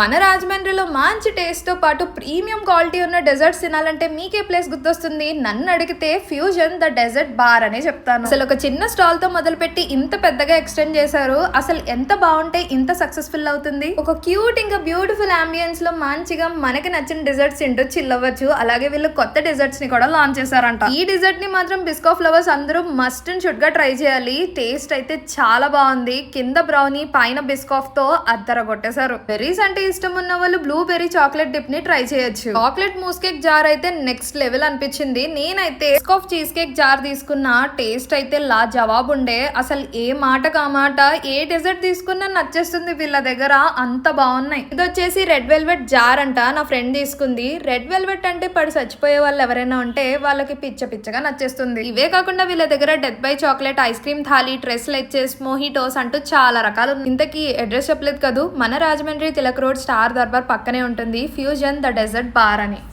మన రాజమండ్రిలో మంచి టేస్ట్ తో పాటు ప్రీమియం క్వాలిటీ ఉన్న డెజర్ట్స్ తినాలంటే మీకే ప్లేస్ గుర్తొస్తుంది. నన్ను అడిగితే ఫ్యూజన్ ద డెజర్ట్ బార్ అనే చెప్తాను. అసలు ఒక చిన్న స్టాల్ తో మొదలుపెట్టి ఇంత పెద్దగా ఎక్స్టెండ్ చేశారు. అసలు ఎంత బాగుంటే ఇంత సక్సెస్ఫుల్ అవుతుంది. ఒక క్యూట్ ఇంకా బ్యూటిఫుల్ అంబియన్స్ లో మంచిగా మనకి నచ్చిన డెజర్ట్స్ తింటూ చిల్ అవ్వచ్చు. అలాగే వీళ్ళు కొత్త డెజర్ట్స్ ని కూడా లాంచ్ చేశారంట. ఈ డెజర్ట్ ని మాత్రం బిస్కాఫ్ లవర్స్ అందరూ మస్ట్ అండ్ షుడ్ గా ట్రై చేయాలి. టేస్ట్ అయితే చాలా బాగుంది. కింద బ్రౌనీ పైన బిస్కాఫ్ తో అద్దర కొట్టేశారు. బెర్రీస్ అంటే ఇష్టం ఉన్న వాళ్ళు బ్లూబెర్రీ చాక్లెట్ డిప్ ని ట్రై చేయొచ్చు. చాక్లెట్ మూస్ కేక్ జార్ అయితే నెక్స్ట్ లెవెల్ అనిపించింది. నేనైతే బిస్కాఫ్ చీజ్ కేక్ జార్ తీసుకున్నా. టేస్ట్ అయితే లా జవాబు ఉండే. అసలు ఏ మాట కామాట ఏ డెజర్ట్ తీసుకున్నా నచ్చేస్తుంది వీళ్ళ దగ్గర. అంత బాగున్నాయి. ఇది వచ్చేసి రెడ్ వెల్వెట్ జార్ అంట. నా ఫ్రెండ్ తీసుకుంది. రెడ్ వెల్వెట్ అంటే పడి చచ్చిపోయే వాళ్ళు ఎవరైనా ఉంటే వాళ్ళకి పిచ్చగా నచ్చేస్తుంది. ఇవే కాకుండా వీళ్ళ దగ్గర death by chocolate, ice cream thali, tres leches, mojitos అంటూ చాలా రకాలు. ఇంతకీ అడ్రస్ చెప్పలేదు కదూ. మన రాజమండ్రి తిలక్ రోడ్ స్టార్ దర్బార్ పక్కనే ఉంటుంది ఫ్యూజన్ ద డెజర్ట్ బార్ అని.